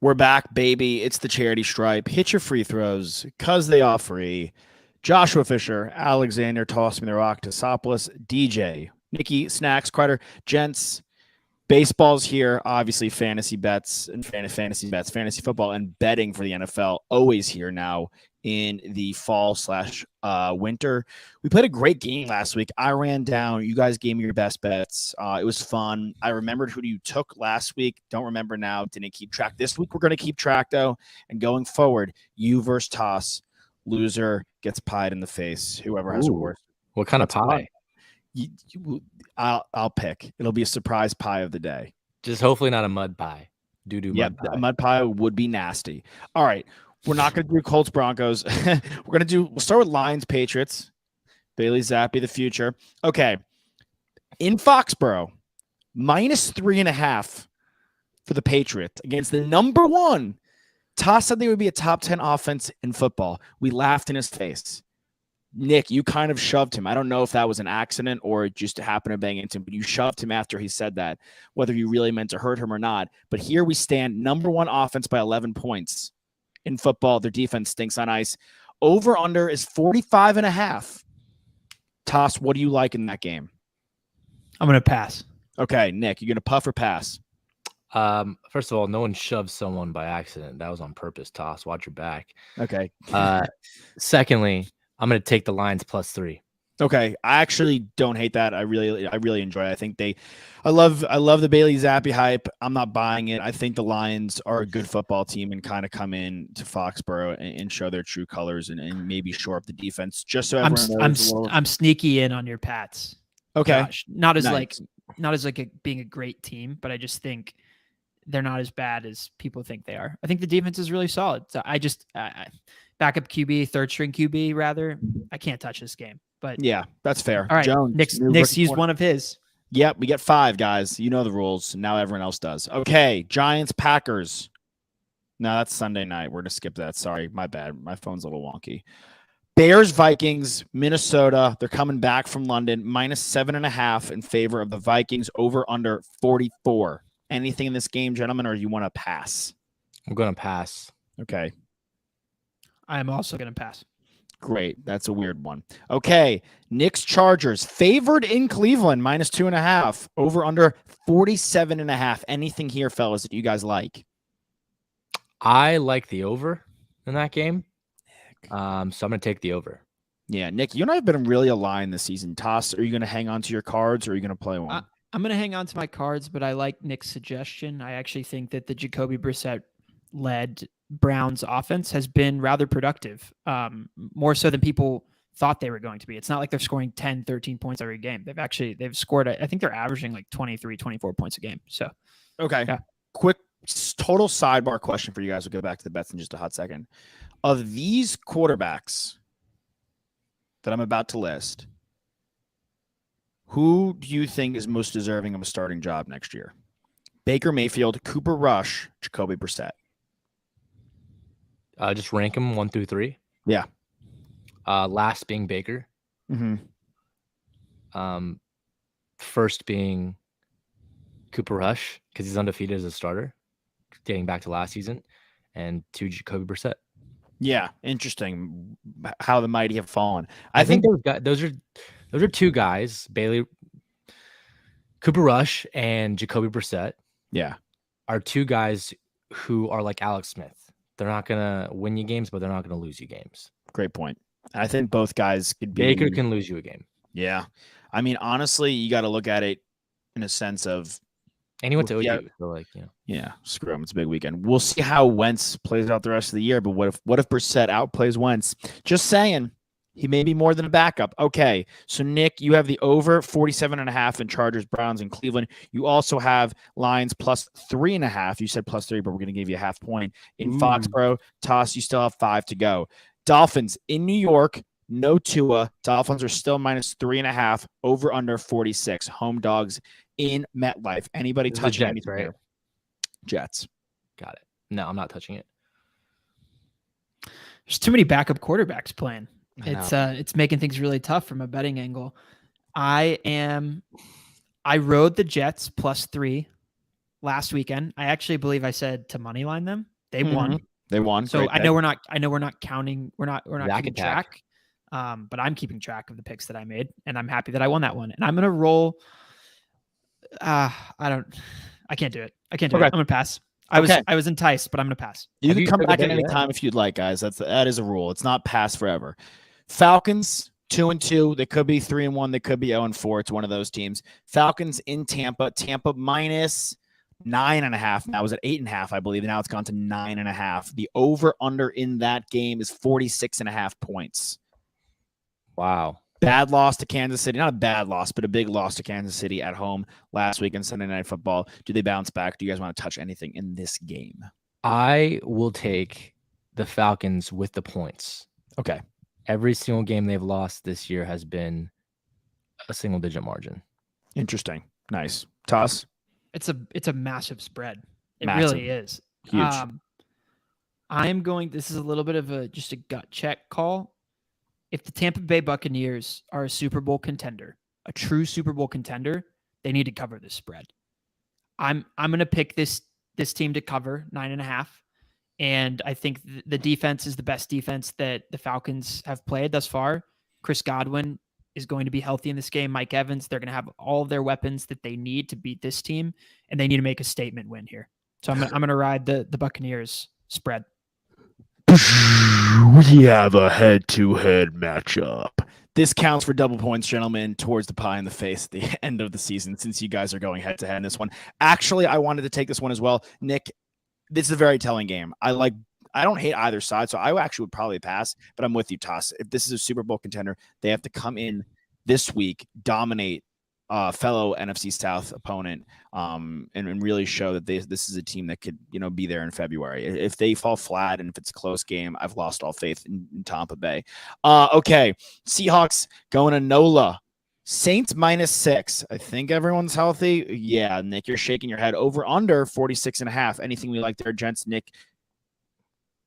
We're back, baby. It's the charity stripe. Hit your free throws because they are free. Joshua Fisher, Alexander, Toss Me the Rock, Tosopoulos, DJ, Nikki, Snacks, Carter, Gents. Baseball's here. Obviously, fantasy bets and fantasy football and betting for the NFL always here now in the fall/winter. We played a great game last week. I ran down. You guys gave me your best bets. It was fun. I remembered who you took last week. Don't remember now. Didn't keep track. This week we're going to keep track though. And going forward, you versus Toss. Loser gets pied in the face. Whoever has a worse. What kind of pie? I'll pick. It'll be a surprise pie of the day. Just hopefully not a mud pie. Mud pie. A mud pie would be nasty. All right. We're not going to do Colts Broncos. We'll start with Lions Patriots. Bailey Zappi, the future. Okay. In Foxborough, -3.5 for the Patriots against the number one. Toss said they would be a top 10 offense in football. We laughed in his face. Nick, you kind of shoved him. I don't know if that was an accident or it just happened to bang into him, but you shoved him after he said that, whether you really meant to hurt him or not. But here we stand, number one offense by 11 points in football. Their defense stinks on ice. Over-under is 45.5. Toss, what do you like in that game? I'm going to pass. Okay, Nick, you're going to puff or pass? First of all, no one shoved someone by accident. That was on purpose, Toss. Watch your back. Okay. Secondly, I'm going to take the Lions +3. Okay, I actually don't hate that. I really enjoy it. I think I love the Bailey Zappi hype. I'm not buying it. I think the Lions are a good football team and kind of come in to Foxborough and show their true colors and maybe shore up the defense just so everyone knows. I'm sneaky in on your Pats. Okay, Josh. Not as being a great team, but I just think they're not as bad as people think they are. I think the defense is really solid. So I backup QB, third string QB rather. I can't touch this game. But yeah, that's fair. All right, Jones, Nick's used one of his. Yep, we get 5 guys. You know the rules. Now everyone else does. Okay, Giants, Packers. No, that's Sunday night. We're going to skip that. Sorry, my bad. My phone's a little wonky. Bears, Vikings, Minnesota. They're coming back from London. -7.5 in favor of the Vikings. Over under 44. Anything in this game, gentlemen, or you want to pass? I'm going to pass. Okay. I'm also going to pass. Great. That's a weird one. Okay. Knicks, Chargers. Favored in Cleveland, -2.5. Over under 47.5. Anything here, fellas, that you guys like? I like the over in that game. So I'm going to take the over. Yeah, Nick, you and I have been really aligned this season. Toss, are you going to hang on to your cards or are you going to play one? I'm going to hang on to my cards, but I like Nick's suggestion. I actually think that the Jacoby Brissett-led Browns offense has been rather productive, more so than people thought they were going to be. It's not like they're scoring 10, 13 points every game. They've scored, I think they're averaging like 23, 24 points a game. So, okay. Yeah. Quick total sidebar question for you guys. We'll go back to the bets in just a hot second. Of these quarterbacks that I'm about to list, who do you think is most deserving of a starting job next year? Baker Mayfield, Cooper Rush, Jacoby Brissett. Just rank them 1 through 3. Yeah. Last being Baker. Mm-hmm. First being Cooper Rush because he's undefeated as a starter, dating back to last season, and 2 Jacoby Brissett. Yeah, interesting how the mighty have fallen. I think those are 2 guys, Cooper Rush and Jacoby Brissett. Yeah, are 2 guys who are like Alex Smith. They're not gonna win you games, but they're not gonna lose you games. Great point. I think both guys could be. Baker can lose you a game. Yeah, I mean, honestly, you got to look at it in a sense of. And he went to OU, so like, you know. Yeah, screw him. It's a big weekend. We'll see how Wentz plays out the rest of the year. But what if Brissett outplays Wentz? Just saying, he may be more than a backup. Okay, so Nick, you have the over 47.5 in Chargers, Browns, and Cleveland. You also have Lions +3.5. You said +3, but we're going to give you a half point in Foxborough. Toss, you still have 5 to go. Dolphins in New York. No Tua. Dolphins are still -3.5. Over under 46. Home dogs in MetLife. Anybody touching anything? Right? Jets. Got it. No, I'm not touching it. There's too many backup quarterbacks playing. It's making things really tough from a betting angle. I rode the Jets +3 last weekend. I actually believe I said to money line them. They won. They won. So Great I bet. know we're not counting. We're not Rack keeping attack. track. But I'm keeping track of the picks that I made, and I'm happy that I won that one. And I'm gonna roll. I can't do it. I can't do Okay. it. I'm gonna pass. Okay. I was enticed, but I'm gonna pass. You Have can you come said the back at bet any yet? time if you'd like, guys. That is a rule. It's not pass forever. Falcons 2-2. They could be 3-1. They could be 0-4. It's one of those teams. Falcons in Tampa. Tampa minus 9.5. Now it was at 8.5, I believe. Now it's gone to 9.5. The over under in that game is 46.5 points. Wow. Bad loss to Kansas City. Not a bad loss, but a big loss to Kansas City at home last week in Sunday Night Football. Do they bounce back? Do you guys want to touch anything in this game? I will take the Falcons with the points. Okay. Every single game they've lost this year has been a single-digit margin. Interesting. Nice. Toss? It's a massive spread. It Massive. really is. Huge. I'm going. This is a little bit of just a gut check call. If the Tampa Bay Buccaneers are a Super Bowl contender, a true Super Bowl contender, they need to cover this spread. I'm going to pick this team to cover 9.5, and I think the defense is the best defense that the Falcons have played thus far. Chris Godwin is going to be healthy in this game. Mike Evans, they're going to have all of their weapons that they need to beat this team, and they need to make a statement win here. So I'm going to ride the Buccaneers spread. We have a head-to-head matchup. This counts for double points, gentlemen, towards the pie in the face at the end of the season, since you guys are going head-to-head in this one. Actually, I wanted to take this one as well. Nick, this is a very telling game. I don't hate either side, so I actually would probably pass, but I'm with you, Toss. If this is a Super Bowl contender, they have to come in this week, dominate fellow NFC South opponent, and really show that this is a team that could, be there in February. If they fall flat and if it's a close game, I've lost all faith in Tampa Bay. Okay, Seahawks going to NOLA. Saints -6. I think everyone's healthy. Yeah, Nick, you're shaking your head. Over under 46.5. Anything we like there, gents? Nick,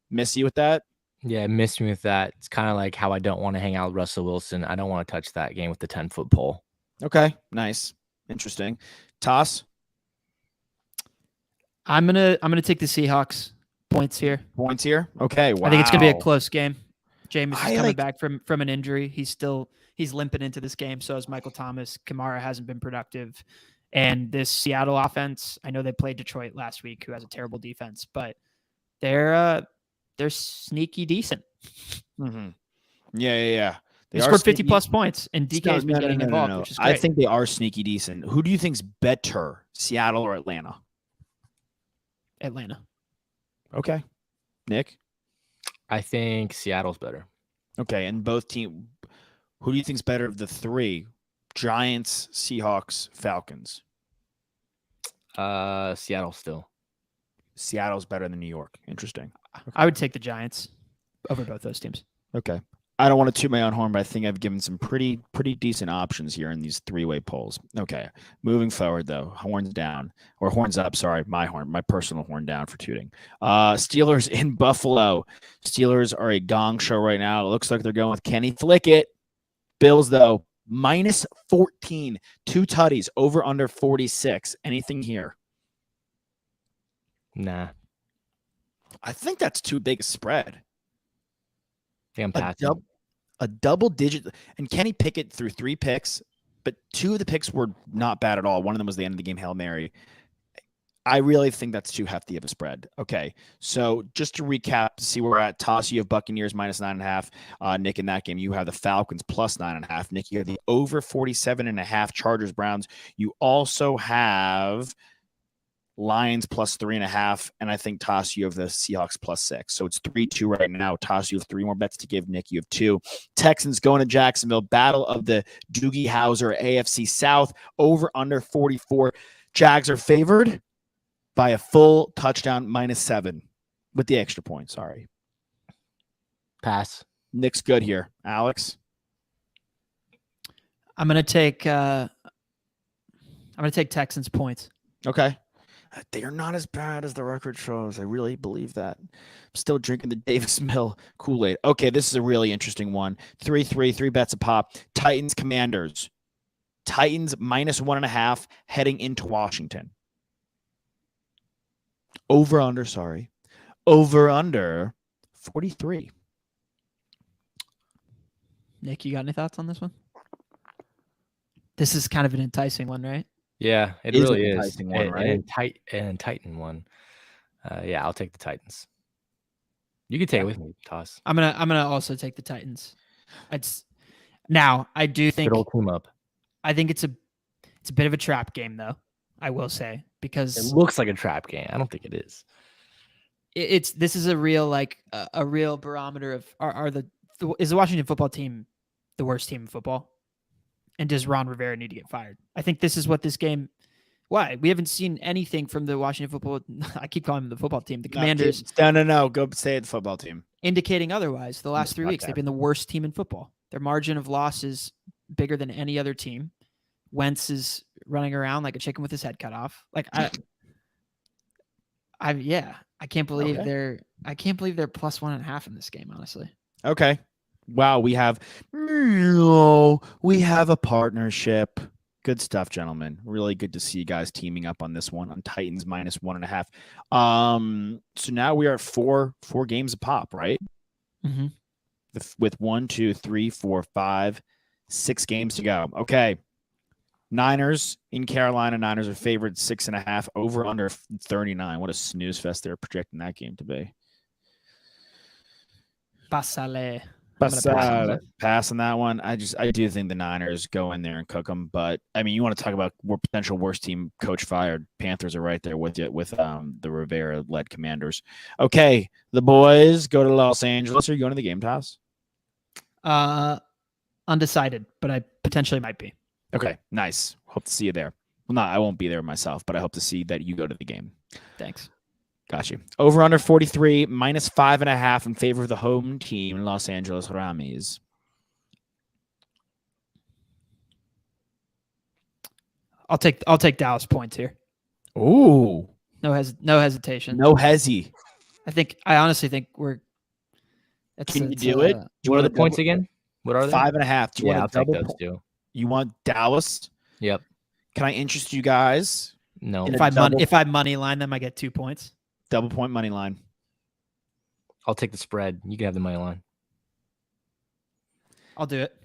miss you with that? Yeah, miss me with that. It's kind of like how I don't want to hang out with Russell Wilson. I don't want to touch that game with the 10-foot pole. Okay, nice. Interesting. Toss? I'm gonna take the Seahawks points here. Points here? Okay, wow. I think it's gonna be a close game. Jameis is coming like- back from an injury. He's limping into this game. So is Michael Thomas. Kamara hasn't been productive. And this Seattle offense, I know they played Detroit last week, who has a terrible defense, but they're sneaky decent. Mm-hmm. Yeah. They scored 50+ points, and DK has been getting involved, which is great. I think they are sneaky decent. Who do you think's better, Seattle or Atlanta? Atlanta. Okay. Nick? I think Seattle's better. Okay, and both teams, who do you think's better of the three? Giants, Seahawks, Falcons. Seattle still. Seattle's better than New York. Interesting. I would take the Giants over both those teams. Okay. I don't want to toot my own horn, but I think I've given some pretty decent options here in these three-way polls. Okay. Moving forward, though, horns down. Or horns up, sorry. My personal horn down for tooting. Steelers in Buffalo. Steelers are a gong show right now. It looks like they're going with Kenny Flickett. Bills, though, -14. 2 tutties, over under 46. Anything here? Nah. I think that's too big a spread. I think I'm passing. A double digit, and Kenny Pickett threw 3 picks, but 2 of the picks were not bad at all. One of them was the end of the game Hail Mary. I really think that's too hefty of a spread. Okay, so just to recap, to see where we're at, Toss, you have Buccaneers -9.5. Nick, in that game, you have the Falcons +9.5. Nick, you have the over 47.5 Chargers Browns. You also have Lions +3.5, and I think, Toss, you have the Seahawks +6. So it's 3-2 right now. Toss, you have 3 more bets to give. Nick, you have 2. Texans going to Jacksonville. Battle of the Doogie Howser AFC South. Over under 44. Jags are favored by a full touchdown, -7 with the extra point. Sorry. Pass. Nick's good here. Alex? I'm gonna take Texans points. Okay. They are not as bad as the record shows. I really believe that. I'm still drinking the Davis Mill Kool-Aid. Okay, this is a really interesting one. 3 bets a pop. Titans Commanders. Titans -1.5 heading into Washington. Over under, sorry. Over under 43. Nick, you got any thoughts on this one? This is kind of an enticing one, right? Yeah, it Is an really is. enticing one, right? An Titan one. Yeah, I'll take the Titans. You can take it with me, Toss. I'm gonna also take the Titans. I do think Good old team up. I think it's a bit of a trap game, though. I will say, It because looks like a trap game. I don't think it is. this is a real a real barometer of is the Washington football team the worst team in football, and does Ron Rivera need to get fired? I think this is what this game. Why we haven't seen anything from the Washington football. I keep calling them the football team. The Commanders. No. Go say the football team. Indicating otherwise. The last 3 weeks, Okay. they've been the worst team in football. Their margin of loss is bigger than any other team. Wentz is running around like a chicken with his head cut off. Like I can't believe Okay. I can't believe they're plus 1.5 in this game, honestly. Okay. Wow, we have a partnership. Good stuff, gentlemen. Really good to see you guys teaming up on this one on Titans minus 1.5. So now we are at four games a pop, right? Mm-hmm. With 1, 2, 3, 4, 5, 6 games to go. Okay. Niners in Carolina. Niners are favored 6.5 over under 39. What a snooze fest they're projecting that game to be. Pasale. Pass on that one. I do think the Niners go in there and cook them. But I mean, you want to talk about potential worst team coach fired? Panthers are right there with you with the Rivera led Commanders. Okay, the boys go to Los Angeles. Are you going to the game, Toss? Undecided, but I potentially might be. Okay, nice. Hope to see you there. Well, no, I won't be there myself, but I hope to see that you go to the game. Thanks. Got you. Over under 43, minus 5.5 in favor of the home team, Los Angeles Rams. I'll take Dallas points here. Ooh. No hesitation. No hezzy. I honestly think we're. Can you do it? What are the points again? What are they? 5.5. Do you want I'll to take double those too. You want Dallas? Yep. Can I interest you guys? No. If I money line them, I get 2 points. Double point money line. I'll take the spread. You can have the money line. I'll do it.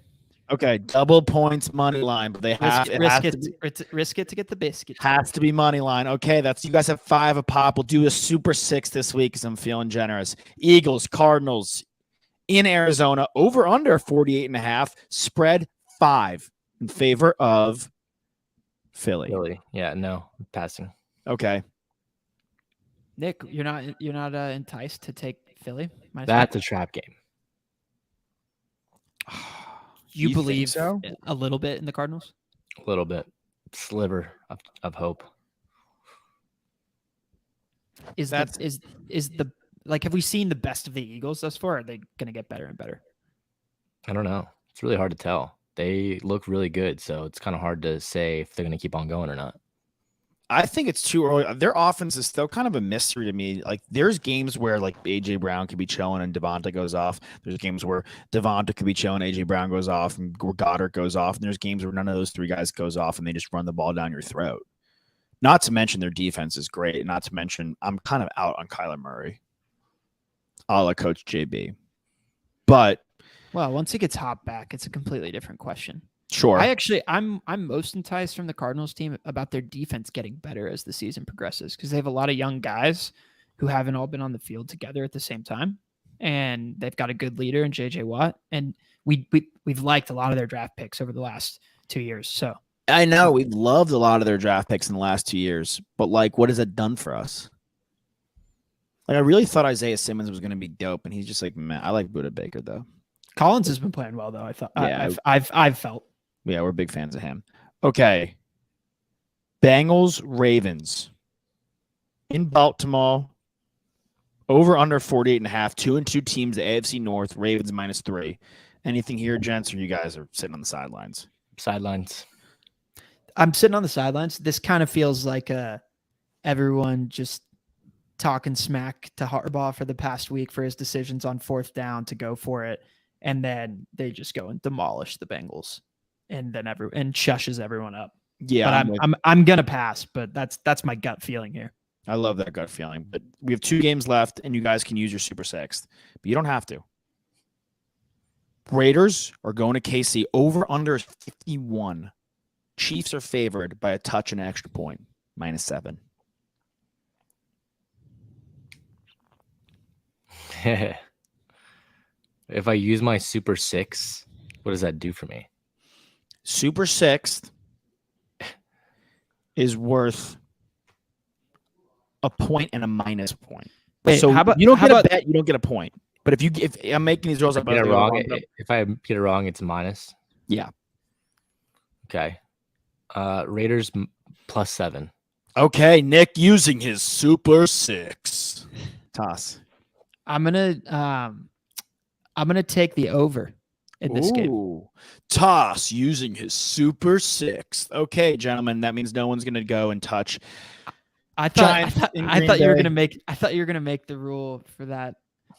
Okay, double points money line, but they have risk it to get the biscuit. Has to be money line. Okay, that's you guys have 5 a pop. We'll do a super 6 this week because I'm feeling generous. Eagles, Cardinals in Arizona, over under 48.5, spread 5 in favor of Philly. Yeah, no, passing. Okay. Nick, you're not enticed to take Philly? That's a trap game. You believe so? A little bit in the Cardinals? A little bit. Sliver of hope. Have we seen the best of the Eagles thus far? Or are they going to get better and better? I don't know. It's really hard to tell. They look really good, so it's kind of hard to say if they're going to keep on going or not. I think it's too early. Their offense is still kind of a mystery to me. Like, there's games where like AJ Brown could be chilling and Devonta goes off. There's games where Devonta could be chilling, AJ Brown goes off, and Goddard goes off. And there's games where none of those 3 guys goes off, and they just run the ball down your throat. Not to mention their defense is great. Not to mention I'm kind of out on Kyler Murray, a la Coach JB. But well, once he gets Hop back, it's a completely different question. Sure. I'm most enticed from the Cardinals team about their defense getting better as the season progresses because they have a lot of young guys who haven't all been on the field together at the same time, and they've got a good leader in JJ Watt, and we've liked a lot of their draft picks over the last 2 years. So I know we loved a lot of their draft picks in the last 2 years, but like, what has it done for us? Like, I really thought Isaiah Simmons was going to be dope, and he's just like, man, I like Budda Baker though. Collins has been playing well though. I thought. Yeah, I've felt. Yeah, we're big fans of him. Okay. Bengals, Ravens. In Baltimore. Over under 48.5. 2-2 teams, the AFC North. Ravens -3. Anything here, gents, or you guys are sitting on the sidelines? Sidelines. I'm sitting on the sidelines. This kind of feels like everyone just talking smack to Harbaugh for the past week for his decisions on 4th down to go for it. And then they just go and demolish the Bengals. And then and shushes everyone up. Yeah, but I'm gonna pass, but that's my gut feeling here. I love that gut feeling. But we have 2 games left, and you guys can use your Super Sixth. But you don't have to. Raiders are going to KC. Over under is 51. Chiefs are favored by a touch and an extra point, -7. If I use my Super Six, what does that do for me? Super Sixth is worth a point and a minus point. Wait, so how about you don't how get about a bet, you don't get a point. But if I'm making these rolls up, Get it wrong. If I get it wrong, it's minus. Yeah. Okay. Raiders +7. Okay, Nick using his Super Six. Toss. I'm gonna take the over in this game. Ooh. Toss using his Super Six. Okay, gentlemen, that means no one's gonna go and touch. I thought you were Bay. gonna make the rule for that,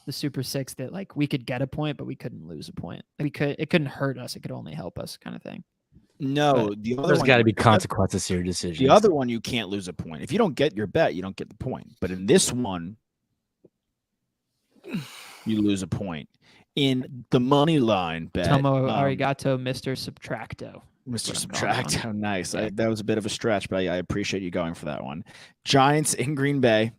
the Super Six, that like we could get a point, but we couldn't lose a point. It couldn't hurt us. It could only help us, kind of thing. No, But the other There's one, got to be consequences to your decisions. the other one, you can't lose a point. If you don't get your bet, you don't get the point. But in this one, you lose a point. In the money line bet, Tomo arigato, Mr. Subtracto. Mr. That's what I'm calling Subtract, how nice. Yeah. That was a bit of a stretch, but I appreciate you going for that one. Giants in Green Bay.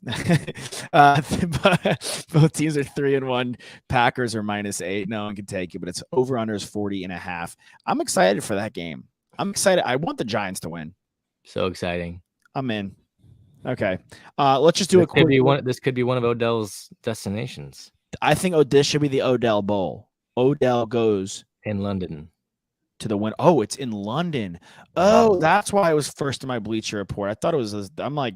Both teams are 3-1. Packers are -8. No one can take it, but it's over under is 40.5. I'm excited for that game. I'm excited. I want the Giants to win. So exciting. I'm in. Okay. Let's just do a quick. This could be one of Odell's destinations I think this should be the Odell Bowl. Odell goes in London. to the win. Oh, it's in London. Oh, that's why it was first in my Bleacher Report. I thought it was. I'm like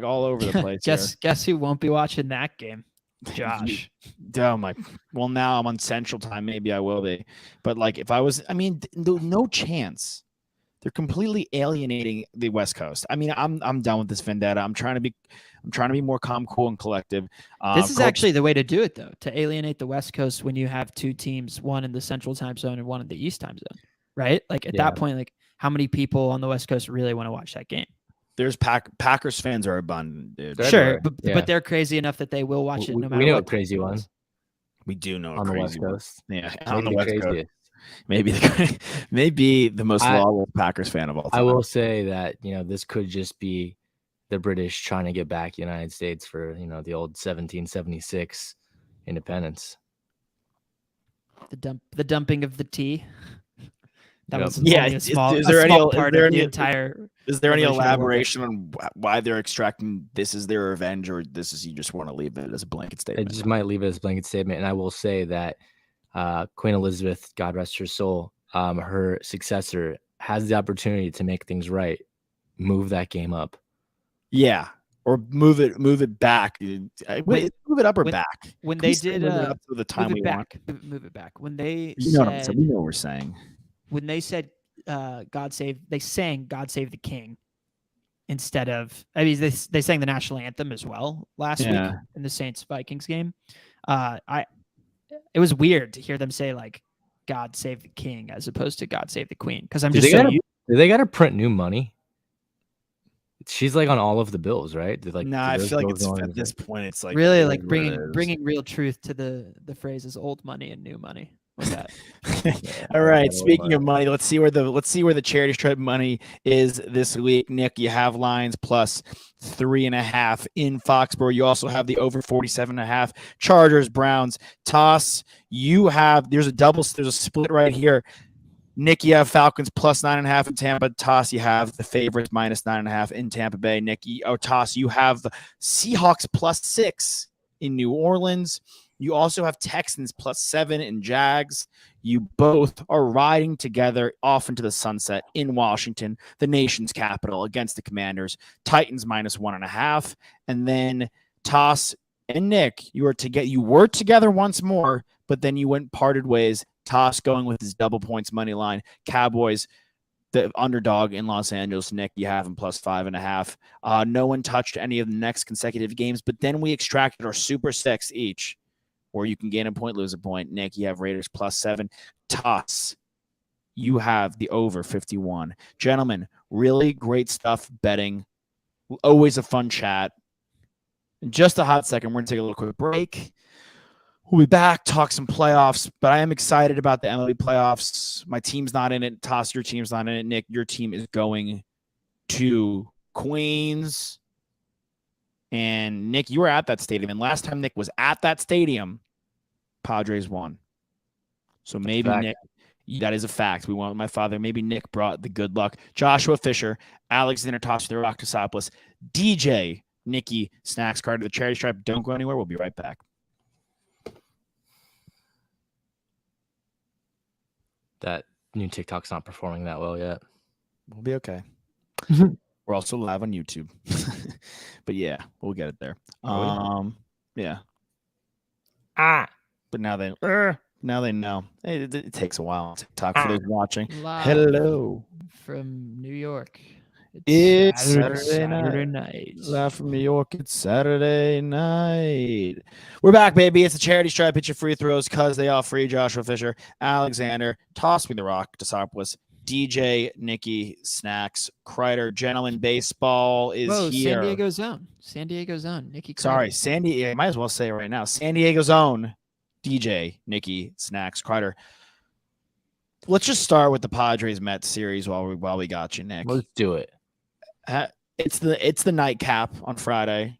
all over the place. Guess who won't be watching that game? Josh. Oh my. Well, now I'm on Central Time. Maybe I will be. But like, if I was, I mean, no chance. They're completely alienating the West Coast. I mean, I'm done with this vendetta. I'm trying to be more calm, cool, and collective. This is actually the way to do it, though, to alienate the West Coast when you have 2 teams, one in the Central Time Zone and one in the East Time Zone, right? Like at that point, like how many people on the West Coast really want to watch that game? There's Packers fans are abundant, dude. Sure, but they're crazy enough that they will watch it no matter we know what. a crazy one. We do know on a the West crazy one. Coast. Yeah, Maybe on the the West Coast. craziest. Maybe the most lawless Packers fan of all time. I will say that this could just be the British trying to get back United States for the old 1776 independence. The dumping of the tea. That was Yeah, only a small, is there a any- small is part there of the any- entire. Is there any Revolutionary War. elaboration on why they're extracting this is their revenge, or this is you just want to leave it as a blanket I statement? just might leave it as a blanket statement, and I will say that Queen Elizabeth, God rest her soul, her successor has the opportunity to make things right. Move that game up. Yeah, or move it back. Move it up or back. When Can we they say did move it up to the time move we it want. back, move it back. When they You know what I'm said, saying? We know what we're saying. when they said they sang God Save the King instead of, I mean, they sang the national anthem as well last week in the Saints Vikings game. It was weird to hear them say like God Save the King as opposed to God Save the Queen, because I'm just do they gotta print new money? She's like on all of the bills, right? I feel like it's at this point it's like really it like is what it is. bringing real truth to the phrases old money and new money. What's that? All right. Speaking of money, let's see where the charity stripe money is this week. Nick, you have Lions plus 3.5 in Foxborough. You also have the over 47.5 Chargers, Browns. Toss, there's a split right here. Nick, you have Falcons plus 9.5 in Tampa. Toss, you have the favorites minus 9.5 in Tampa Bay. Toss, you have the Seahawks plus 6 in New Orleans. You also have Texans plus 7 in Jags. You both are riding together off into the sunset in Washington, the nation's capital, against the Commanders. Titans minus 1.5. And then Toss and Nick, you were together once more, but then you parted ways. Toss going with his double points money line. Cowboys, the underdog in Los Angeles. Nick, you have him plus 5.5. No one touched any of the next consecutive games, but then we extracted our Super Six each, where you can gain a point, lose a point. Nick, you have Raiders plus 7. Toss, you have the over 51. Gentlemen, really great stuff betting. Always a fun chat. In just a hot second, we're going to take a little quick break. We'll be back, talk some playoffs, but I am excited about the MLB playoffs. My team's not in it. Toss, your team's not in it. Nick, your team is going to Queens. And Nick, you were at that stadium. And last time Nick was at that stadium, Padres won. So maybe Nick, that is a fact. We went with my father. Maybe Nick brought the good luck. Joshua Fisher, Alexander Tosfos, DJ, Nikki, Snacks, Carter, the Charity Stripe. Don't go anywhere. We'll be right back. That new TikTok's not performing that well yet. We'll be okay. We're also live on YouTube. But yeah, we'll get it there. Yeah. But now they know. It takes a while. TikTok for those watching. Live Hello from New York. It's Saturday night. Live from New York. It's Saturday night. We're back, baby. It's a charity stripe. Hit your free throws because they all free. Joshua Fisher, Alexander, Toss Me the Rock, Tosopoulos, DJ, Nikki, Snacks, Kreider, Gentleman Baseball is here. San Diego Zone. Nikki Kreider. Sorry, San Diego. I might as well say it right now. San Diego's own DJ, Nikki, Snacks, Kreider. Let's just start with the Padres Mets series while we got you, Nick. Let's do it. It's the nightcap on Friday.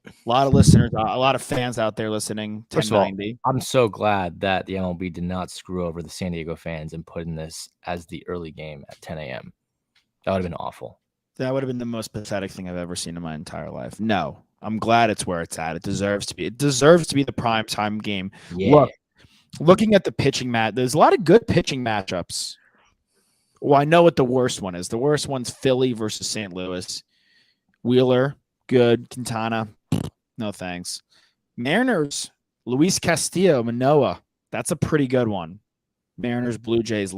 A lot of listeners, a lot of fans out there listening. First of all, I'm so glad that the MLB did not screw over the San Diego fans and put in this as the early game at 10 a.m. That would have been awful. That would have been the most pathetic thing I've ever seen in my entire life. No, I'm glad it's where it's at. It deserves to be. It deserves to be the prime time game. Yeah. Looking at the pitching there's a lot of good pitching matchups. Well, I know what the worst one is. The worst one's Philly versus St. Louis. Wheeler, good. Quintana, no thanks. Mariners, Luis Castillo, Manoah. That's a pretty good one. Mariners, Blue Jays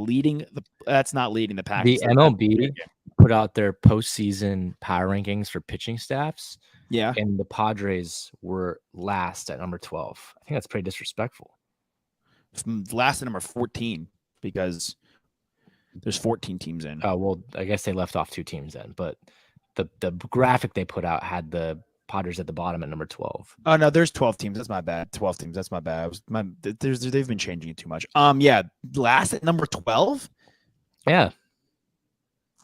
that's not leading the pack. The MLB put out their postseason power rankings for pitching staffs. Yeah. And the Padres were last at number 12. I think that's pretty disrespectful. Last at number 14 because there's 14 teams in. Oh, well, I guess they left off 2 teams then. But the graphic they put out had the Padres at the bottom at number 12. Oh, no, there's 12 teams. That's my bad. 12 teams. That's my bad. They've been changing it too much. Yeah, last at number 12? Yeah.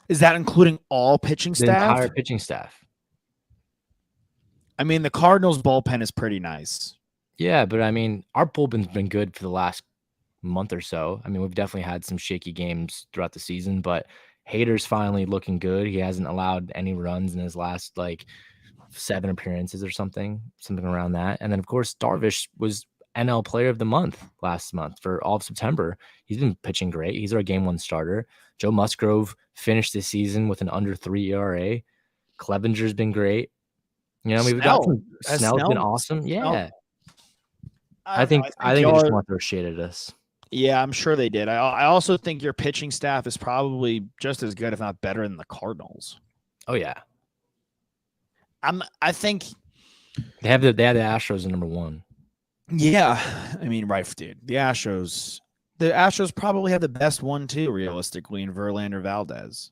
Is that including all pitching staff? The entire pitching staff. I mean, the Cardinals bullpen is pretty nice. Yeah, but I mean, our bullpen's been good for the last month or so. I mean, we've definitely had some shaky games throughout the season, but Hader's finally looking good. He hasn't allowed any runs in his last 7 appearances or something around that. And then of course, Darvish was NL Player of the Month last month for all of September. He's been pitching great. He's our game 1 starter. Joe Musgrove finished the season with an under 3 ERA. Clevenger's been great. You know, we've got Snell's been awesome. Yeah. I think they just want to throw shade at us. Yeah, I'm sure they did. I also think your pitching staff is probably just as good, if not better, than the Cardinals. Oh yeah. I think they have the Astros at number 1. Yeah, I mean, right, dude. The Astros probably have the best one too, realistically, in Verlander, Valdez.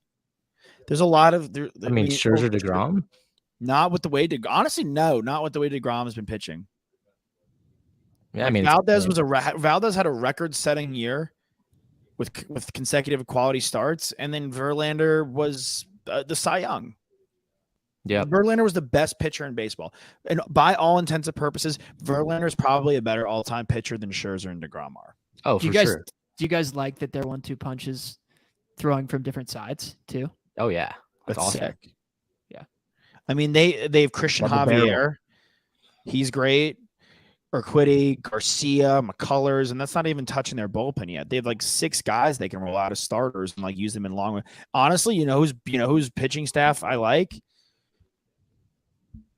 There's a lot of. Scherzer, DeGrom. Not with the way honestly, no, not with the way DeGrom has been pitching. Yeah, I mean, Valdez had a record-setting year with consecutive quality starts, and then Verlander was the Cy Young. Yeah, Verlander was the best pitcher in baseball, and by all intents and purposes, Verlander is probably a better all-time pitcher than Scherzer and DeGrom are. Oh, for sure. Do you guys like that their 1-2 punches throwing from different sides too? Oh yeah, that's awesome. Sick. Yeah, I mean they have Christian Javier. He's great. Urquidy, Garcia, McCullers, and that's not even touching their bullpen yet. They have 6 guys they can roll out as starters and use them in long. Honestly, who's pitching staff I like?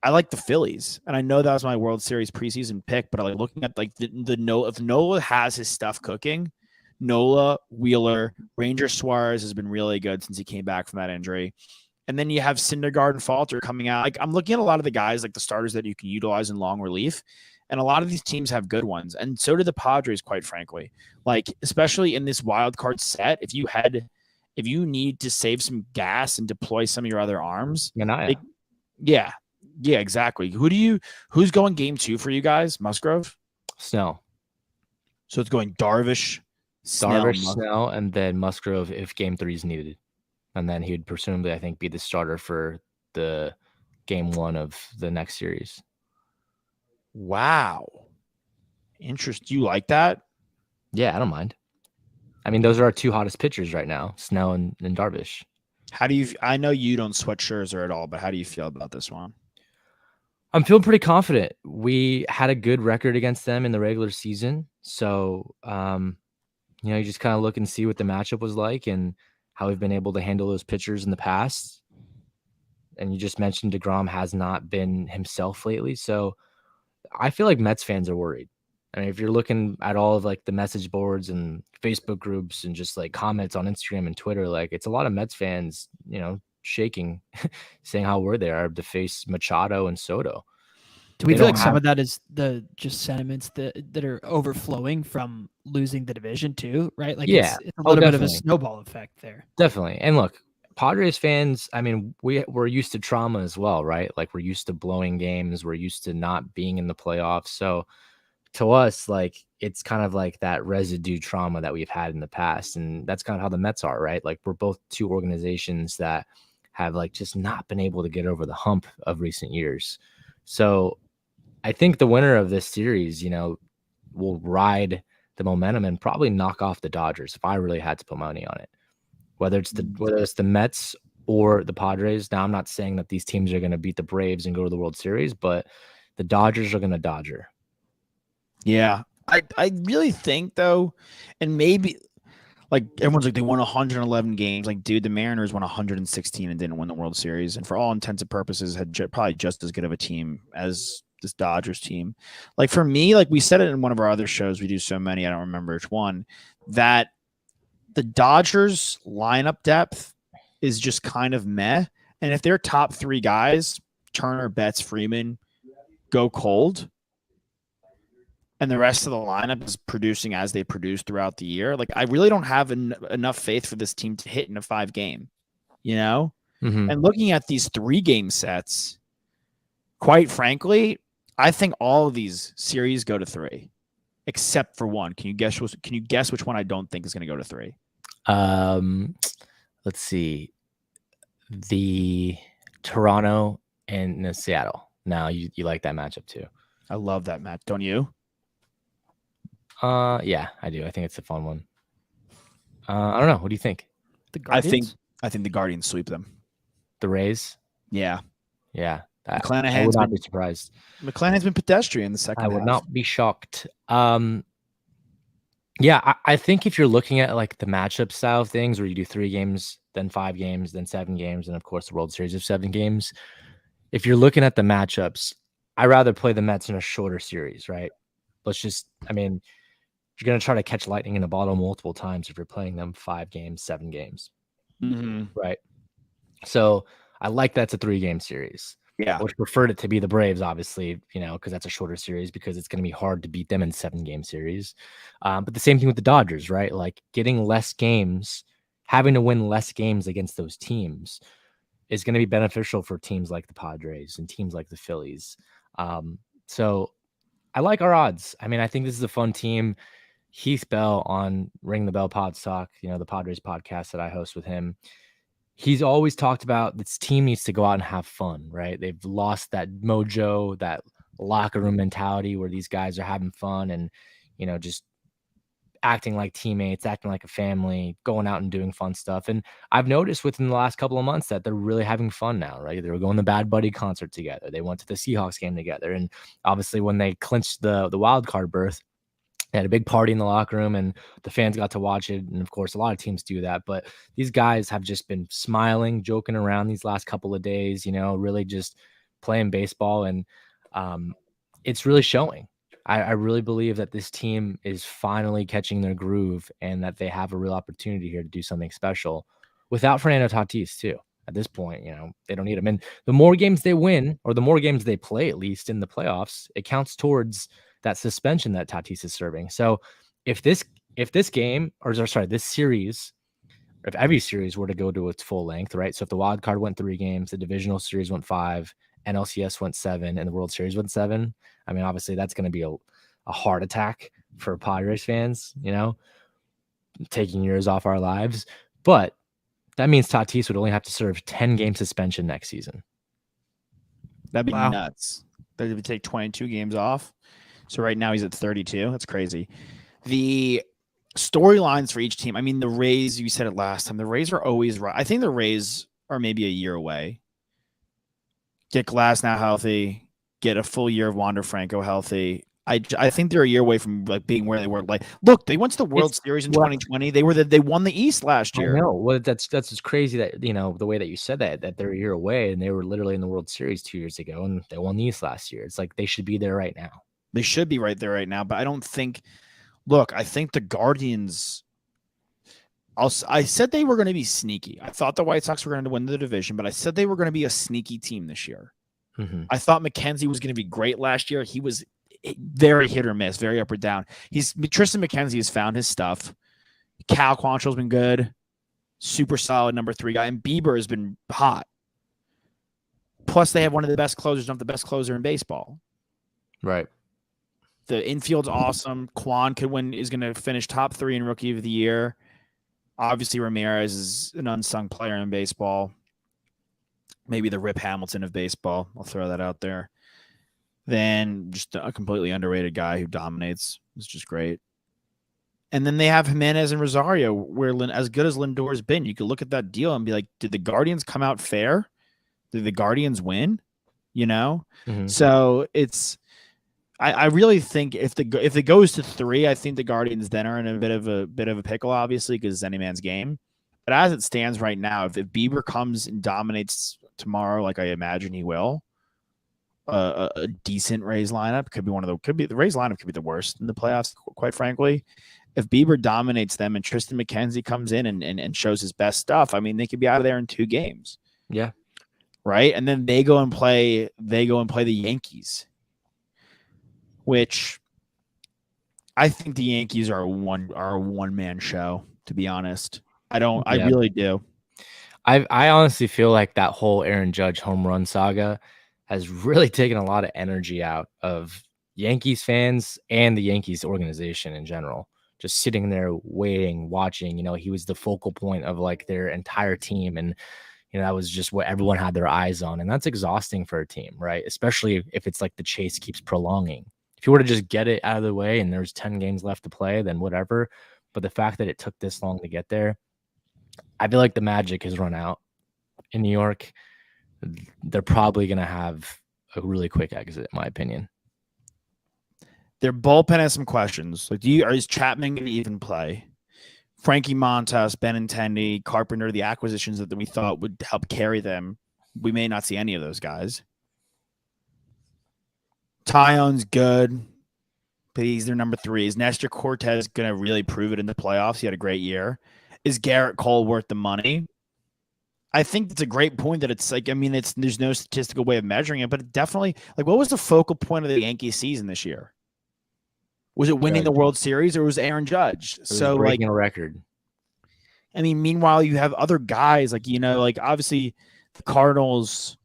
I like the Phillies, and I know that was my World Series preseason pick. But looking at the Nola, if Nola has his stuff cooking, Nola, Wheeler, Ranger Suarez has been really good since he came back from that injury. And then you have Syndergaard and Falter coming out. I'm looking at a lot of the guys, the starters that you can utilize in long relief. And a lot of these teams have good ones. And so do the Padres, quite frankly. Especially in this wild card set, if you need to save some gas and deploy some of your other arms, Yeah, exactly. Who's going game 2 for you guys? Musgrove? Snell. So it's going Darvish, Snell, and then Musgrove if game 3 is needed. And then he would presumably, I think, be the starter for the game 1 of the next series. Wow. Interesting. You like that? Yeah, I don't mind. I mean, those are our 2 hottest pitchers right now, Snell and Darvish. How do you? I know you don't sweat Scherzer at all, but how do you feel about this one? I'm feeling pretty confident. We had a good record against them in the regular season. So, you just kind of look and see what the matchup was like and how we've been able to handle those pitchers in the past. And you just mentioned DeGrom has not been himself lately. So I feel like Mets fans are worried. I mean, if you're looking at all of like the message boards and Facebook groups and just like comments on Instagram and Twitter, like it's a lot of Mets fans, shaking, saying how worried they are to face Machado and Soto. Do we feel like some of that is the just sentiments that are overflowing from losing the division too, right? Like it's a little bit of a snowball effect there. Definitely. And look, Padres fans, I mean, we're used to trauma as well, right? Like we're used to blowing games. We're used to not being in the playoffs. So to us, like it's kind of like that residue trauma that we've had in the past. And that's kind of how the Mets are, right? Like we're both 2 organizations that have like just not been able to get over the hump of recent years. So I think the winner of this series, will ride the momentum and probably knock off the Dodgers if I really had to put money on it. Whether it's the Mets or the Padres. Now, I'm not saying that these teams are going to beat the Braves and go to the World Series, but the Dodgers are going to Dodger. Yeah, I really think though, and maybe like everyone's like they won 111 games. Like, dude, the Mariners won 116 and didn't win the World Series, and for all intents and purposes, had probably just as good of a team as this Dodgers team. Like for me, like we said it in one of our other shows, we do so many, I don't remember which one, that the Dodgers lineup depth is just kind of meh. And if their top 3 guys, Turner, Betts, Freeman, go cold, and the rest of the lineup is producing as they produce throughout the year, like I really don't have enough faith for this team to hit in a 5 game, Mm-hmm. And looking at these 3 game sets, quite frankly, I think all of these series go to 3, except for one. Can you guess which one I don't think is going to go to 3? Let's see. The Toronto and the Seattle. Now you like that matchup too. I love that match. Don't you? Yeah, I do. I think it's a fun one. I don't know. What do you think? The Guardians? I think the Guardians sweep them. The Rays? Yeah. Yeah. I would not be surprised. McClanahan's been pedestrian in the second half. I would not be shocked. Yeah, I think if you're looking at like the matchup style of things where you do 3 games, then 5 games, then 7 games, and of course the World Series of 7 games, if you're looking at the matchups, I'd rather play the Mets in a shorter series, right? You're going to try to catch lightning in a bottle multiple times if you're playing them 5 games, 7 games. Mm-hmm. Right. So I like that's a 3-game series. Yeah. I would preferred it to be the Braves, obviously, because that's a shorter series because it's going to be hard to beat them in 7-game series. But the same thing with the Dodgers, right? Like getting less games, having to win less games against those teams is going to be beneficial for teams like the Padres and teams like the Phillies. So I like our odds. I mean, I think this is a fun team. Heath Bell on Ring the Bell Pod Talk, the Padres podcast that I host with him. He's always talked about this team needs to go out and have fun, right? They've lost that mojo, that locker room mentality where these guys are having fun and, just acting like teammates, acting like a family, going out and doing fun stuff. And I've noticed within the last couple of months that they're really having fun now, right? They were going to Bad Buddy concert together. They went to the Seahawks game together. And obviously when they clinched the wild card berth, they had a big party in the locker room and the fans got to watch it. And of course, a lot of teams do that, but these guys have just been smiling, joking around these last couple of days, really just playing baseball. And it's really showing. I really believe that this team is finally catching their groove and that they have a real opportunity here to do something special without Fernando Tatis too. At this point, they don't need him. And the more games they win or the more games they play, at least in the playoffs, it counts towards that suspension that Tatis is serving. So if this series, if every series were to go to its full length, right? So if the wild card went 3 games, the divisional series went 5, NLCS went 7 and the World Series went 7. I mean, obviously that's going to be a heart attack for Padres fans, taking years off our lives. But that means Tatis would only have to serve 10-game suspension next season. That'd be Wow. nuts. That would take 22 games off. So right now he's at 32. That's crazy. The storylines for each team. I mean, the Rays, you said it last time. The Rays are always right. I think the Rays are maybe a year away. Get Glass now healthy. Get a full year of Wander Franco healthy. I think they're a year away from like being where they were. Like, look, they went to the World Series in 2020. They won the East last year. I know. Well, that's just crazy that the way that you said that they're a year away and they were literally in the World Series 2 years ago and they won the East last year. It's like they should be there right now. They should be right there right now, but I don't think. Look, I think the Guardians. I said they were going to be sneaky. I thought the White Sox were going to win the division, but I said they were going to be a sneaky team this year. Mm-hmm. I thought McKenzie was going to be great last year. He was very hit or miss, very up or down. Tristan McKenzie has found his stuff. Cal Quantrill's been good, super solid number 3 guy, and Bieber has been hot. Plus, they have one of the best closers, not the best closer in baseball. Right. The infield's awesome. Quan is going to finish top 3 in Rookie of the Year. Obviously, Ramirez is an unsung player in baseball. Maybe the Rip Hamilton of baseball. I'll throw that out there. Then just a completely underrated guy who dominates. It's just great. And then they have Jimenez and Rosario, where as good as Lindor's been, you could look at that deal and be like, did the Guardians come out fair? Did the Guardians win? Mm-hmm. So it's I really think if it goes to 3, I think the Guardians then are in a bit of a pickle, obviously, because it's any man's game. But as it stands right now, if Bieber comes and dominates tomorrow, like I imagine he will, a decent Rays lineup the Rays lineup could be the worst in the playoffs, quite frankly. If Bieber dominates them and Tristan McKenzie comes in and shows his best stuff, I mean, they could be out of there in 2 games. Yeah. Right. And then they go and play the Yankees, which I think the Yankees are a one-man show, to be honest. I really do. I honestly feel like that whole Aaron Judge home run saga has really taken a lot of energy out of Yankees fans and the Yankees organization in general. Just sitting there waiting, watching, he was the focal point of like their entire team. And, that was just what everyone had their eyes on. And that's exhausting for a team, right? Especially if it's like the chase keeps prolonging. If you were to just get it out of the way and there's 10 games left to play, then whatever. But the fact that it took this long to get there, I feel like the magic has run out in New York. They're probably going to have a really quick exit, in my opinion. Their bullpen has some questions. Like, is Chapman going to even play? Frankie Montas, Benintendi, Carpenter, the acquisitions that we thought would help carry them. We may not see any of those guys. Tyon's good, but he's their number 3. Is Nestor Cortez going to really prove it in the playoffs? He had a great year. Is Garrett Cole worth the money? I think it's a great point that it's like, I mean, there's no statistical way of measuring it, but it definitely, like, what was the focal point of the Yankees season this year? Was it winning the World Series or was Aaron Judge? So breaking a record. I mean, meanwhile, you have other guys like, obviously the Cardinals,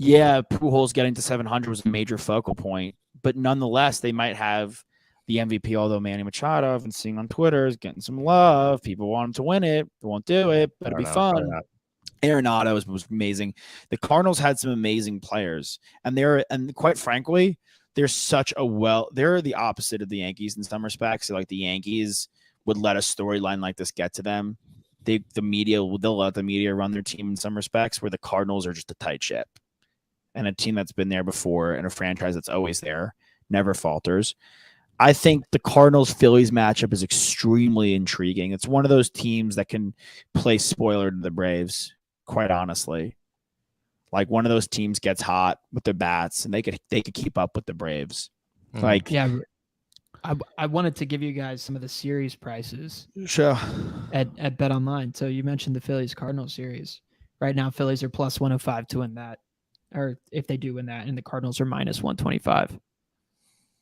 Pujols getting to 700 was a major focal point, but nonetheless, they might have the MVP, although Manny Machado, I've been seeing on Twitter, is getting some love. People want him to win it. They won't do it, but it'll be fun. Arenado was amazing. The Cardinals had some amazing players, and quite frankly, they're the opposite of the Yankees in some respects. So like the Yankees would let a storyline like this get to them. They'll let the media run their team in some respects, where the Cardinals are just a tight ship. And a team that's been there before and a franchise that's always there, never falters. I think the Cardinals-Phillies matchup is extremely intriguing. It's one of those teams that can play spoiler to the Braves, quite honestly. Like one of those teams gets hot with their bats, and they could keep up with the Braves. Like, yeah, I wanted to give you guys some of the series prices. Sure. At BetOnline. So you mentioned the Phillies-Cardinals series. Right now, Phillies are plus 105 to win that, or if they do win that, and the Cardinals are minus 125.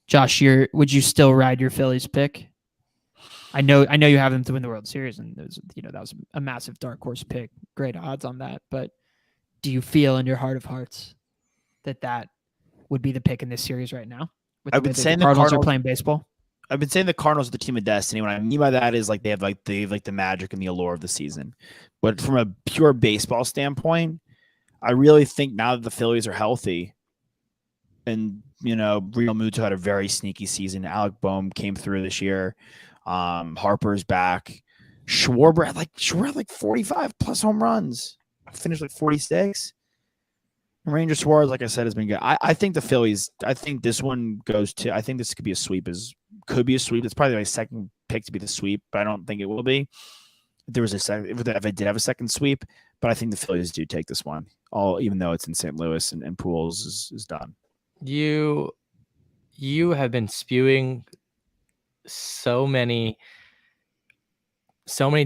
Josh, would you still ride your Phillies pick? I know you have them to win the World Series, and that was a massive dark horse pick. Great odds on that, but do you feel in your heart of hearts that would be the pick in this series right now? With I've the way been that saying the the Cardinals are Cardinals. playing baseball. I've been saying the Cardinals are the team of destiny. What I mean by that is like they have the magic and the allure of the season. But from a pure baseball standpoint, I really think now that the Phillies are healthy, and Real Muto had a very sneaky season. Alec Boehm came through this year. Harper's back. Schwarber had like 45 plus home runs. Finished like 46. Ranger Suarez, like I said, has been good. I think the Phillies. I think this one goes to. I think this could be a sweep. Could be a sweep. It's probably my second pick to be the sweep, but I don't think it will be. If there was a second, if I did have a second sweep, but I think the Phillies do take this one. Even though it's in St. Louis and Pools is done. You have been spewing so many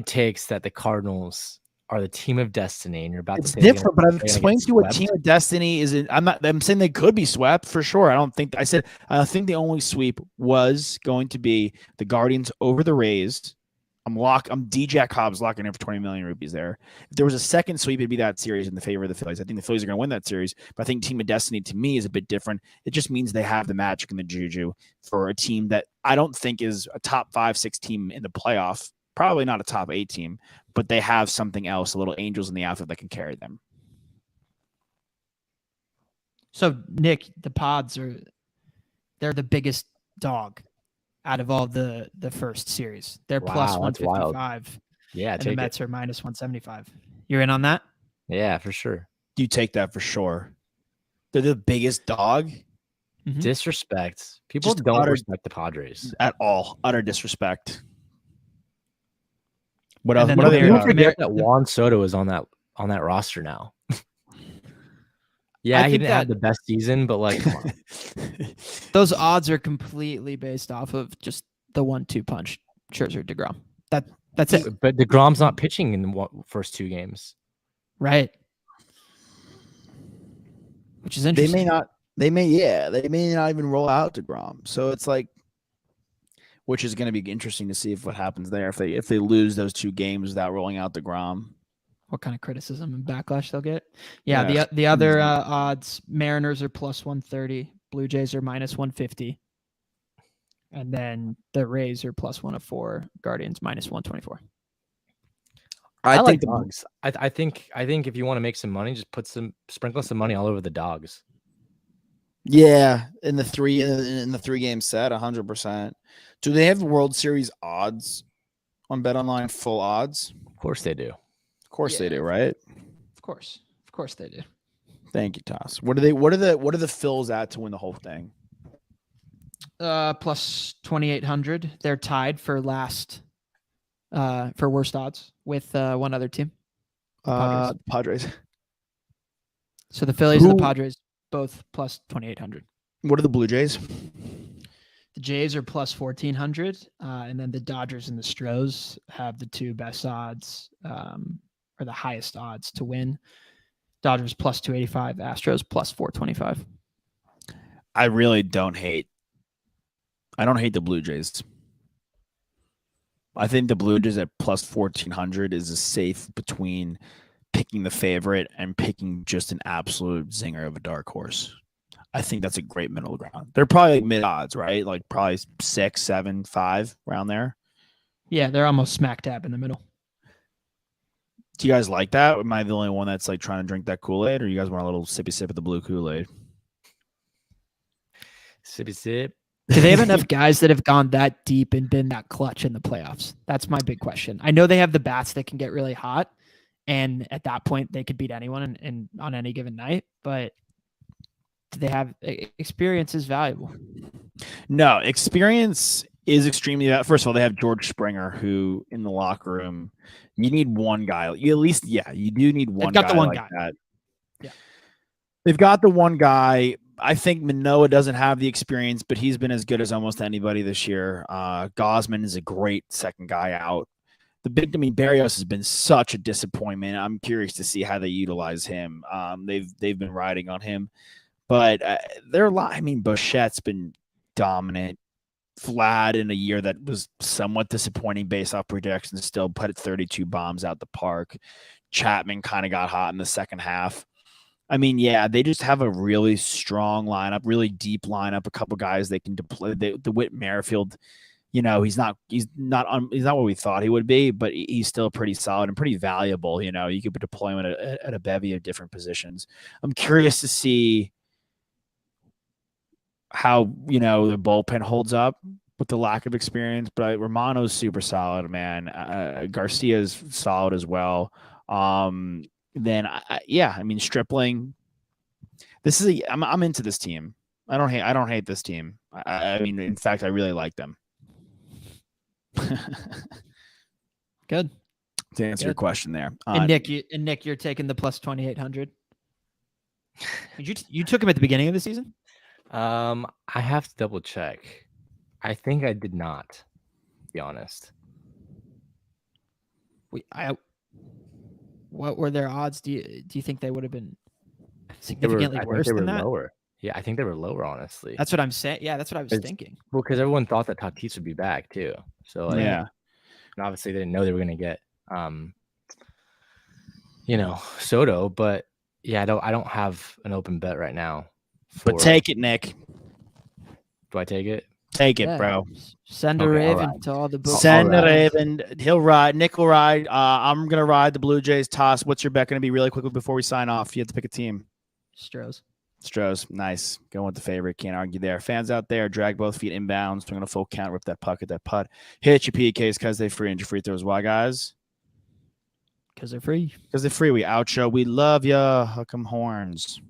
takes that the Cardinals are the team of destiny, and you're about It's to say different, but I've explained to you what team of destiny is. I'm saying they could be swept for sure. I think the only sweep was going to be the Guardians over the Rays. I'm DJ Cobbs locking in for 20 million rupees there. If there was a second sweep, it'd be that series in the favor of the Phillies. I think the Phillies are going to win that series, but I think team of destiny to me is a bit different. It just means they have the magic and the juju for a team that I don't think is a top 5-6 team in the playoff. Probably not a top 8 team, but they have something else, a little angels in the outfield that can carry them. So, Nick, the Pods they're the biggest dog out of all the first series. They're plus 155. Yeah, and the Mets are minus 175. You're in on that? Yeah, for sure. You take that for sure. They're the biggest dog. Mm-hmm. Disrespect. People just don't respect the Padres at all. Utter disrespect. What else? What don't forget that Juan Soto is on that roster now. Yeah, he didn't have the best season, but like, come on. Those odds are completely based off of just the 1-2 punch, Scherzer, DeGrom. That's it. But DeGrom's not pitching in the first 2 games, right? Which is interesting. They may not even roll out DeGrom. So it's like, which is going to be interesting to see what happens there if they lose those 2 games without rolling out DeGrom. What kind of criticism and backlash they'll get? Yeah. The other odds: Mariners are plus 130, Blue Jays are minus 150, and then the Rays are plus 104, Guardians minus 124. I like dogs. I think if you want to make some money, just sprinkle some money all over the dogs. Yeah, in the 3 game set, 100%. Do they have World Series odds on BetOnline? Full odds? Of course they do. Of course they do, right? Of course they do. Thank you, Toss. What are the Phils at to win the whole thing? Plus 2,800. They're tied for last, for worst odds with one other team. Padres. So the Phillies and the Padres both plus 2,800. What are the Blue Jays? The Jays are plus 1,400, and then the Dodgers and the Stros have the 2 best odds, or the highest odds to win. Dodgers plus 285, Astros plus 425. I don't hate the Blue Jays. I think the Blue Jays at plus 1,400 is a safe between picking the favorite and picking just an absolute zinger of a dark horse. I think that's a great middle ground. They're probably mid odds, right? Like probably 6, 7, 5 around there. Yeah, they're almost smack dab in the middle. Do you guys like that? Am I the only one that's like trying to drink that Kool-Aid, or you guys want a little sippy sip of the blue Kool-Aid? Sippy sip. Do they have enough guys that have gone that deep and been that clutch in the playoffs? That's my big question. I know they have the bats that can get really hot, and at that point they could beat anyone in on any given night, but they have experience is valuable. No, experience is extremely valuable. First of all, they have George Springer, who in the locker room, you need one guy. You do need one guy. They've got the one guy. That. Yeah. They've got the one guy. I think Manoah doesn't have the experience, but he's been as good as almost anybody this year. Gosman is a great second guy out. Barrios has been such a disappointment. I'm curious to see how they utilize him. They've been riding on him. But Bouchette's been dominant. Vlad in a year that was somewhat disappointing based off projections, still put 32 bombs out the park. Chapman kind of got hot in the second half. I mean, yeah, they just have a really strong lineup, really deep lineup. A couple guys they can deploy. The Whit Merrifield, he's not what we thought he would be, but he's still pretty solid and pretty valuable. You could deploy him at a bevy of different positions. I'm curious to see how the bullpen holds up with the lack of experience, but Romano's super solid, man. Garcia's solid as well. Then I mean Stripling. I'm into this team. I don't hate this team. I mean, in fact, I really like them. Good. To answer your question there, and Nick, you're taking the plus 2,800. You took him at the beginning of the season. I have to double check. I think I did not, to be honest. What were their odds? Do you think they would have been significantly worse than that? Lower. Yeah, I think they were lower, honestly. That's what I'm saying. Yeah, that's what I was thinking. Well, because everyone thought that Tatis would be back too. So yeah, and obviously they didn't know they were going to get, Soto. But yeah, I don't have an open bet right now. But take it, Nick. Do I take it? Take it, bro. Send a Raven to all the books. Send a Raven. He'll ride. Nick will ride. I'm going to ride the Blue Jays toss. What's your bet going to be really quickly before we sign off? You have to pick a team. Stros. Nice. Going with the favorite. Can't argue there. Fans out there, drag both feet inbounds. Swing on a full count. Rip that puck at that putt. Hit your PKs because they're free and your free throws. Why, guys? Because they're free. Because they're free. We outro. We love ya. Huck 'em horns.